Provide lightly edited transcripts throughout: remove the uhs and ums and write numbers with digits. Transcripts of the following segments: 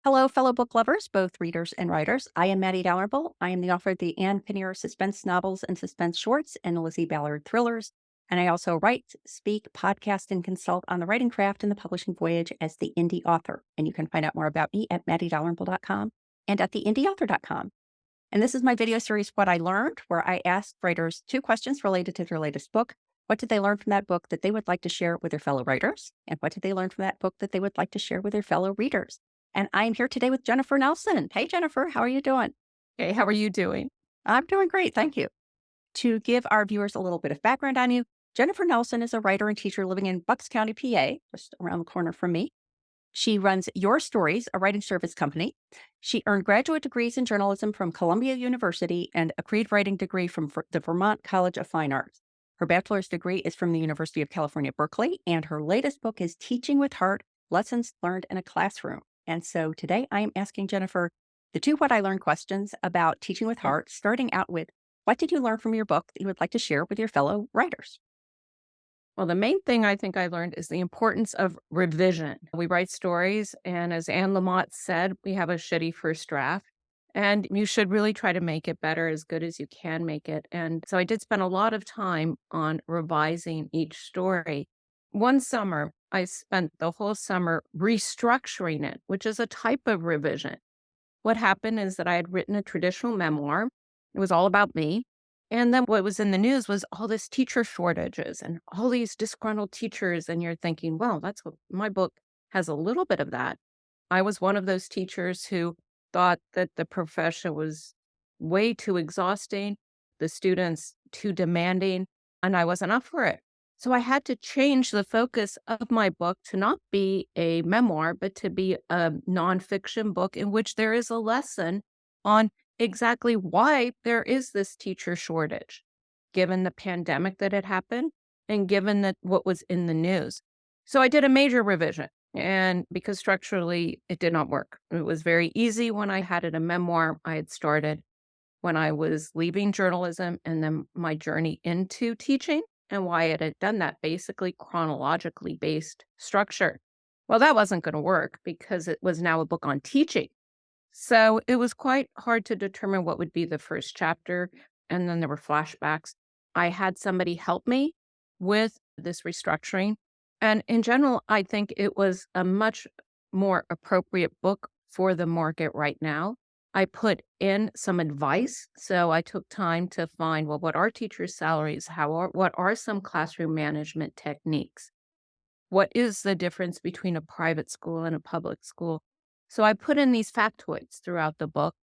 Hello, fellow book lovers, both readers and writers. I am Matty Dalrymple. I am the author of the Ann Kinnear Suspense Novels and Suspense Shorts and the Lizzy Ballard Thrillers. And I also write, speak, podcast, and consult on the writing craft and the publishing voyage as the indie author. And you can find out more about me at mattydalrymple.com and at theindieauthor.com. And this is my video series, What I Learned, where I ask writers two questions related to their latest book. What did they learn from that book that they would like to share with their fellow writers? And what did they learn from that book that they would like to share with their fellow readers? And I'm here today with Jennifer Nelson. Hey, Jennifer, how are you doing? Hey, how are you doing? I'm doing great. Thank you. To give our viewers a little bit of background on you, Jennifer Nelson is a writer and teacher living in Bucks County, PA, just around the corner from me. She runs Your Stories, a writing service company. She earned graduate degrees in journalism from Columbia University and a creative writing degree from the Vermont College of Fine Arts. Her bachelor's degree is from the University of California, Berkeley, and her latest book is Teaching with Heart, Lessons Learned in a Classroom. And so today I am asking Jennifer the two What I Learned questions about teaching with heart, starting out with, what did you learn from your book that you would like to share with your fellow writers? Well, the main thing I think I learned is the importance of revision. We write stories, and as Anne Lamott said, we have a shitty first draft, and you should really try to make it better, as good as you can make it. And so I did spend a lot of time on revising each story. One summer, I spent the whole summer restructuring it, which is a type of revision. What happened is that I had written a traditional memoir. It was all about me. And then what was in the news was all this teacher shortages and all these disgruntled teachers. And you're thinking, well, that's what my book has a little bit of that. I was one of those teachers who thought that the profession was way too exhausting, the students too demanding, and I wasn't up for it. So I had to change the focus of my book to not be a memoir, but to be a nonfiction book in which there is a lesson on exactly why there is this teacher shortage, given the pandemic that had happened and given that what was in the news. So I did a major revision. And because structurally it did not work, it was very easy when I had it a memoir I had started when I was leaving journalism and then my journey into teaching and why it had done that basically chronologically based structure. Well, that wasn't going to work because it was now a book on teaching. So it was quite hard to determine what would be the first chapter. And then there were flashbacks. I had somebody help me with this restructuring. And in general, I think it was a much more appropriate book for the market right now. I put in some advice. So I took time to find, well, what are teachers' salaries? What are some classroom management techniques? What is the difference between a private school and a public school? So I put in these factoids throughout the book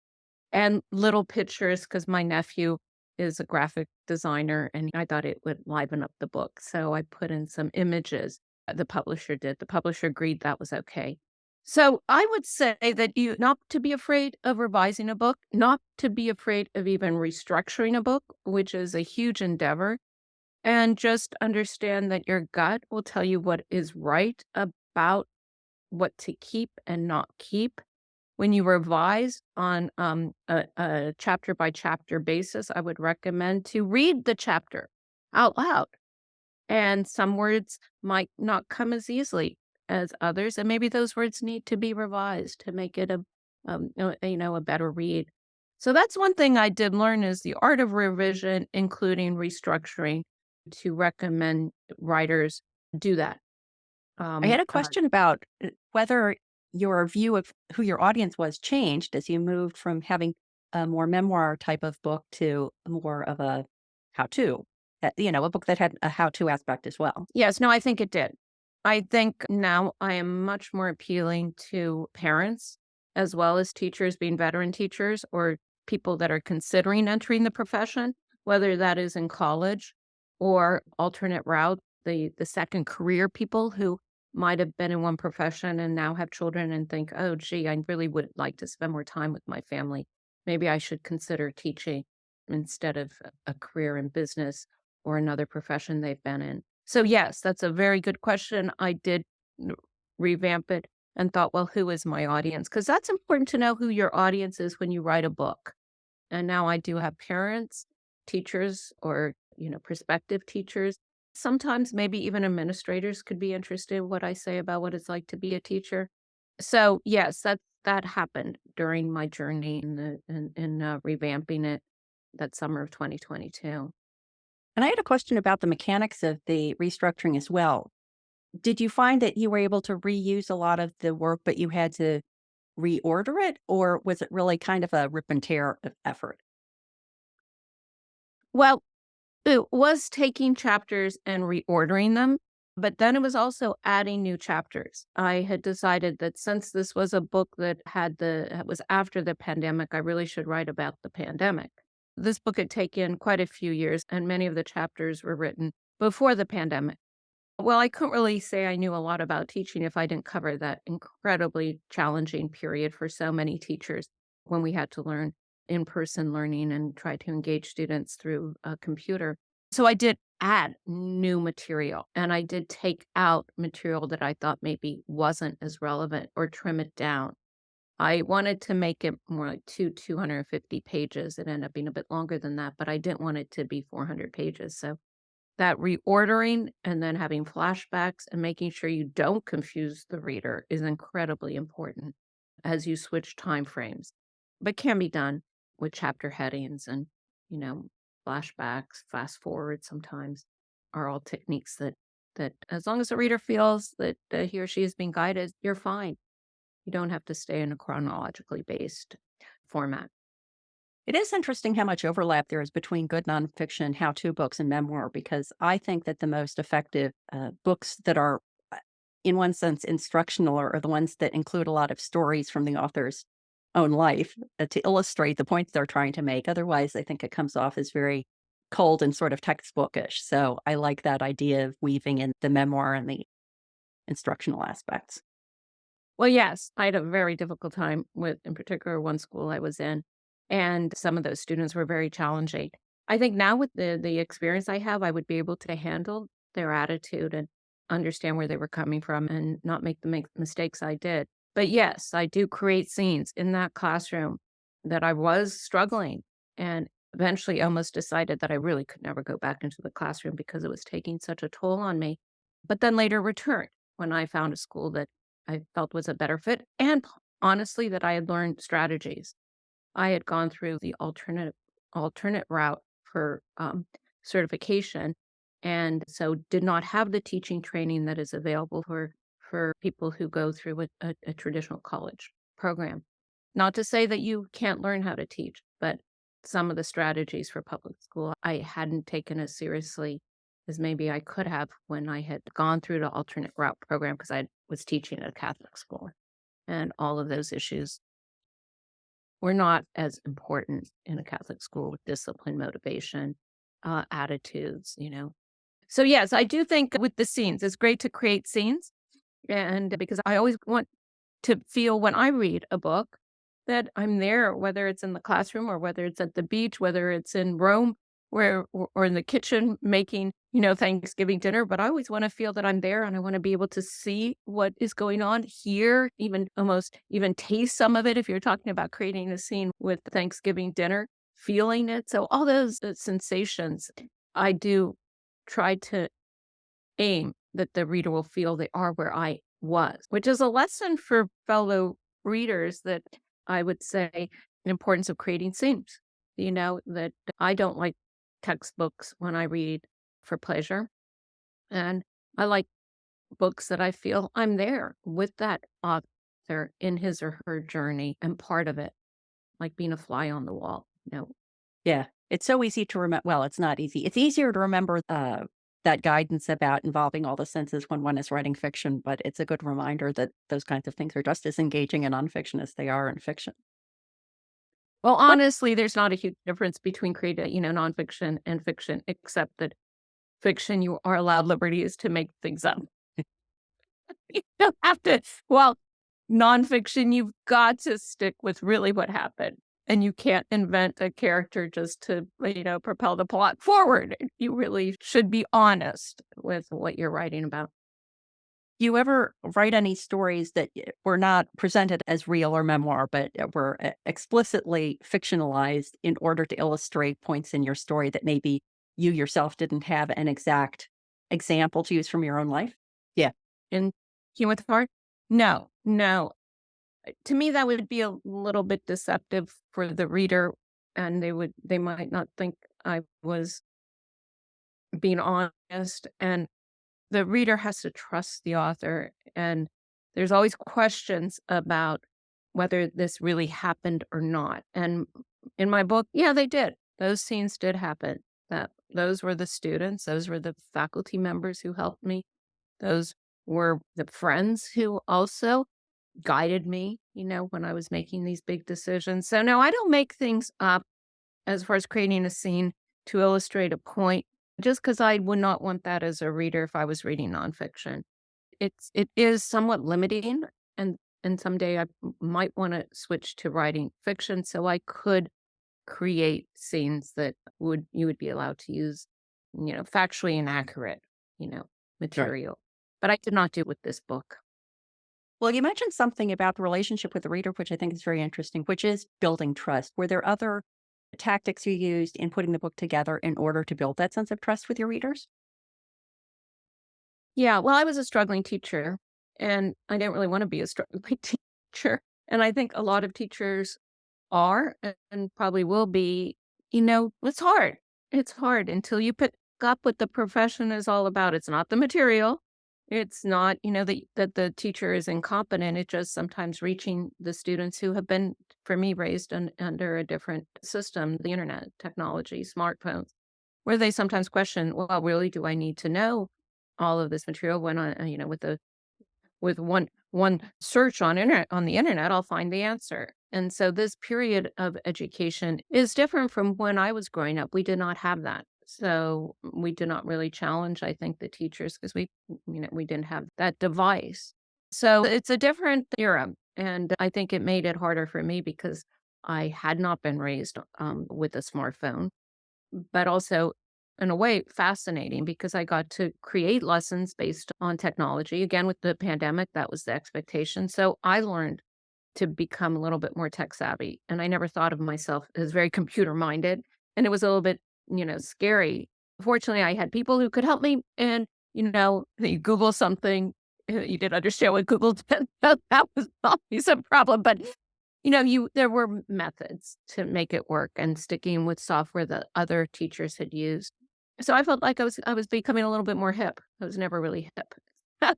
and little pictures because my nephew is a graphic designer and I thought it would liven up the book. So I put in some images. The publisher did. The publisher agreed that was okay. So I would say that you not to be afraid of revising a book, not to be afraid of even restructuring a book, which is a huge endeavor, and just understand that your gut will tell you what is right about what to keep and not keep. When you revise on a chapter by chapter basis, I would recommend to read the chapter out loud. And some words might not come as easily as others, and maybe those words need to be revised to make it a better read. So that's one thing I did learn is the art of revision, including restructuring, to recommend writers do that. I had a Uh, question about whether your view of who your audience was changed as you moved from having a more memoir type of book to more of a how-to, a book that had a how-to aspect as well. Yes, no, I think it did. I think now I am much more appealing to parents as well as teachers, being veteran teachers or people that are considering entering the profession, whether that is in college or alternate route, the second career people who might have been in one profession and now have children and think, oh, gee, I really would like to spend more time with my family. Maybe I should consider teaching instead of a career in business or another profession they've been in. So, yes, that's a very good question. I did n- revamp it and thought, well, who is my audience? Because that's important to know who your audience is when you write a book. And now I do have parents, teachers, or, prospective teachers. Sometimes maybe even administrators could be interested in what I say about what it's like to be a teacher. So, yes, that happened during my journey in revamping it that summer of 2022. And I had a question about the mechanics of the restructuring as well. Did you find that you were able to reuse a lot of the work, but you had to reorder it, or was it really kind of a rip and tear effort? Well, it was taking chapters and reordering them, but then it was also adding new chapters. I had decided that since this was a book that was after the pandemic, I really should write about the pandemic. This book had taken quite a few years, and many of the chapters were written before the pandemic. Well, I couldn't really say I knew a lot about teaching if I didn't cover that incredibly challenging period for so many teachers when we had to learn in-person learning and try to engage students through a computer. So I did add new material, and I did take out material that I thought maybe wasn't as relevant or trim it down. I wanted to make it more like 250 pages. It ended up being a bit longer than that, but I didn't want it to be 400 pages. So that reordering and then having flashbacks and making sure you don't confuse the reader is incredibly important as you switch time frames, but can be done with chapter headings and, you know, flashbacks, fast forward sometimes are all techniques that as long as the reader feels that he or she is being guided, you're fine. You don't have to stay in a chronologically based format. It is interesting how much overlap there is between good nonfiction, how to books, and memoir, because I think that the most effective books that are, in one sense, instructional are the ones that include a lot of stories from the author's own life to illustrate the points they're trying to make. Otherwise, I think it comes off as very cold and sort of textbookish. So I like that idea of weaving in the memoir and the instructional aspects. Well, yes, I had a very difficult time with, in particular, one school I was in, and some of those students were very challenging. I think now with the experience I have, I would be able to handle their attitude and understand where they were coming from and not make the mistakes I did. But yes, I do create scenes in that classroom that I was struggling and eventually almost decided that I really could never go back into the classroom because it was taking such a toll on me. But then later returned when I found a school that I felt was a better fit, and honestly, that I had learned strategies. I had gone through the alternate route for certification, and so did not have the teaching training that is available for people who go through a traditional college program. Not to say that you can't learn how to teach, but some of the strategies for public school I hadn't taken as seriously as maybe I could have when I had gone through the alternate route program because I was teaching at a Catholic school. And all of those issues were not as important in a Catholic school with discipline, motivation, attitudes, you know. So, yes, I do think with the scenes, it's great to create scenes. And because I always want to feel when I read a book that I'm there, whether it's in the classroom or whether it's at the beach, whether it's in Rome or in the kitchen making, Thanksgiving dinner. But I always want to feel that I'm there and I want to be able to see what is going on here, even almost even taste some of it. If you're talking about creating a scene with Thanksgiving dinner, feeling it. So all those sensations, I do try to aim that the reader will feel they are where I was, which is a lesson for fellow readers that I would say the importance of creating scenes. That I don't like textbooks when I read for pleasure. And I like books that I feel I'm there with that author in his or her journey and part of it, like being a fly on the wall. Yeah. It's so easy to remember. Well, it's not easy. It's easier to remember that guidance about involving all the senses when one is writing fiction, but it's a good reminder that those kinds of things are just as engaging in nonfiction as they are in fiction. Well, What? honestly, there's not a huge difference between creating, nonfiction and fiction, except that fiction, you are allowed liberties to make things up. You don't have to. Well, nonfiction, you've got to stick with really what happened. And you can't invent a character just to, propel the plot forward. You really should be honest with what you're writing about. You ever write any stories that were not presented as real or memoir, but were explicitly fictionalized in order to illustrate points in your story that maybe you yourself didn't have an exact example to use from your own life? Yeah. In Human with Heart? No, no. To me, that would be a little bit deceptive for the reader, and they might not think I was being honest, and the reader has to trust the author, and there's always questions about whether this really happened or not, and in my book, yeah, they did. Those scenes did happen. Those were the students, those were the faculty members who helped me, those were the friends who also guided me, when I was making these big decisions. So, no, I don't make things up as far as creating a scene to illustrate a point, just because I would not want that as a reader if I was reading nonfiction. It is somewhat limiting, and someday I might want to switch to writing fiction so I could create scenes that would you would be allowed to use, factually inaccurate, you know, Right. material. But I did not do with this book. Well, you mentioned something about the relationship with the reader, which I think is very interesting, which is building trust. Were there other tactics you used in putting the book together in order to build that sense of trust with your readers? Yeah, well, I was a struggling teacher, and I didn't really wanna be a struggling teacher, and I think a lot of teachers are and probably will be. It's hard. It's hard until you pick up what the profession is all about. It's not the material. It's not, that the teacher is incompetent. It's just sometimes reaching the students who have been, for me, raised under a different system, the internet, technology, smartphones, where they sometimes question, well, really, do I need to know all of this material when with one search on the internet, I'll find the answer. And so this period of education is different from when I was growing up. We did not have that. So we did not really challenge, I think, the teachers because we didn't have that device. So it's a different era. And I think it made it harder for me because I had not been raised with a smartphone, but also in a way fascinating because I got to create lessons based on technology. Again, with the pandemic, that was the expectation. So I learned to become a little bit more tech savvy. And I never thought of myself as very computer minded. And it was a little bit, scary. Fortunately, I had people who could help me. And, you Google something, you didn't understand what Google did. That was always a problem. But there were methods to make it work and sticking with software that other teachers had used. So I felt like I was becoming a little bit more hip. I was never really hip.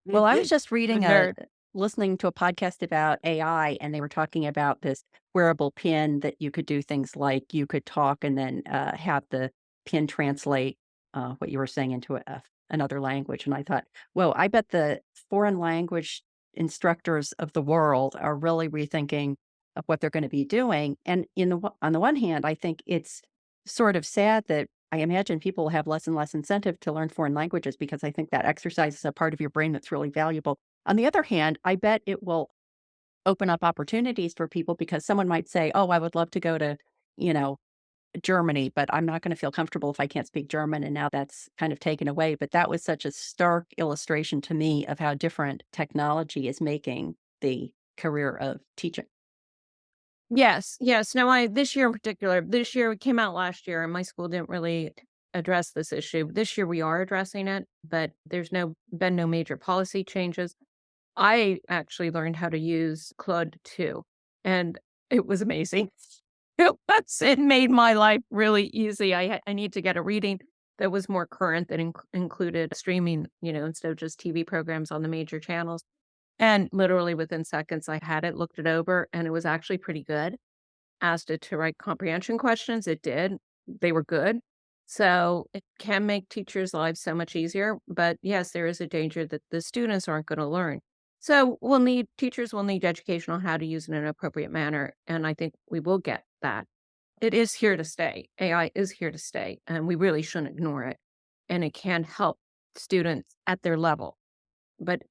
Well, I was just A reading nerd. listening to a podcast about AI, and they were talking about this wearable pin that you could do things like you could talk and then have the pin translate what you were saying into another language. And I thought, whoa, I bet the foreign language instructors of the world are really rethinking of what they're going to be doing. And on the one hand, I think it's sort of sad that I imagine people have less and less incentive to learn foreign languages because I think that exercise is a part of your brain that's really valuable. On the other hand, I bet it will open up opportunities for people because someone might say, "Oh, I would love to go to, you know, Germany, but I'm not going to feel comfortable if I can't speak German." And now that's kind of taken away. But that was such a stark illustration to me of how different technology is making the career of teaching. Yes, yes. No, I this year in particular, this year it came out last year, and my school didn't really address this issue. This year we are addressing it, but there's been no major policy changes. I actually learned how to use Claude 2, and it was amazing. It made my life really easy. I need to get a reading that was more current that included streaming, instead of just TV programs on the major channels. And literally within seconds, I had it, looked it over, and it was actually pretty good. Asked it to write comprehension questions. It did. They were good. So it can make teachers' lives so much easier. But yes, there is a danger that the students aren't going to learn. So teachers will need education on how to use it in an appropriate manner. And I think we will get that. It is here to stay. AI is here to stay, and we really shouldn't ignore it. And it can help students at their level. But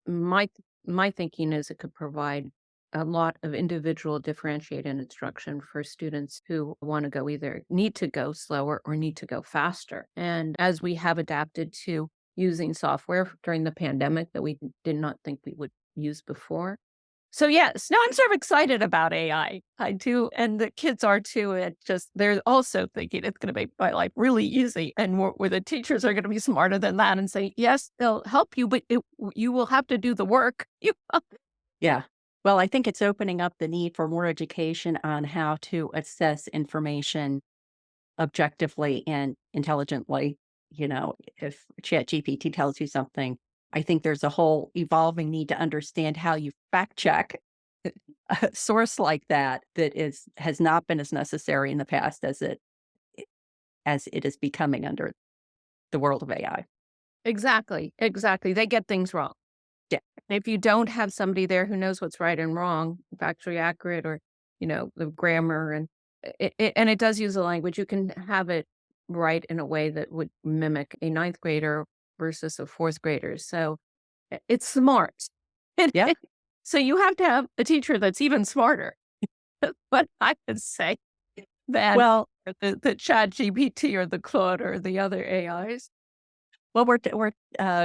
my thinking is it could provide a lot of individual differentiated instruction for students who want to go either need to go slower or need to go faster. And as we have adapted to using software during the pandemic that we did not think we would use before. So yes, no, I'm sort of excited about AI. I do, and the kids are too. They're also thinking it's going to make my life really easy, and where the teachers are going to be smarter than that and say, yes, they'll help you, but you will have to do the work. Yeah. Well, I think it's opening up the need for more education on how to assess information objectively and intelligently. You know, if ChatGPT tells you something, I think there's a whole evolving need to understand how you fact check a source like that that is has not been as necessary in the past as it is becoming under the world of AI. Exactly, exactly. They get things wrong. Yeah. If you don't have somebody there who knows what's right and wrong, factually accurate, or, the grammar, and and it does use a language, you can have it right in a way that would mimic a ninth grader versus a fourth grader. So it's smart. Yeah. So you have to have a teacher that's even smarter. But I would say than Well, the Chat GPT or the Claude or the other AIs. we're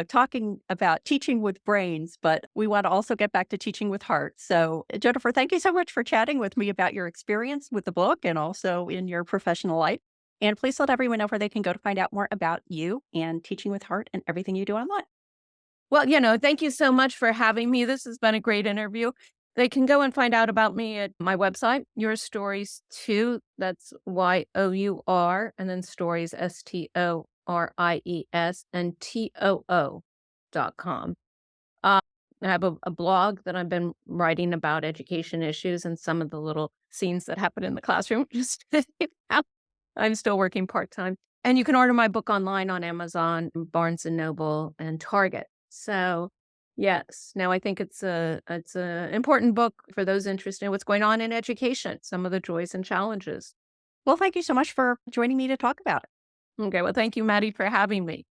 talking about teaching with brains, but we want to also get back to teaching with heart. So, Jennifer, thank you so much for chatting with me about your experience with the book and also in your professional life. And please let everyone know where they can go to find out more about you and teaching with heart and everything you do online. Well, thank you so much for having me. This has been a great interview. They can go and find out about me at my website, Your Stories Too. That's YOUR, and then stories, STORIES, and TOO.com. I have a blog that I've been writing about education issues and some of the little scenes that happen in the classroom. Just I'm still working part time. And you can order my book online on Amazon, Barnes and Noble, and Target. So, yes, now I think it's a important book for those interested in what's going on in education, some of the joys and challenges. Well, thank you so much for joining me to talk about it. Okay, well, thank you, Maddie, for having me.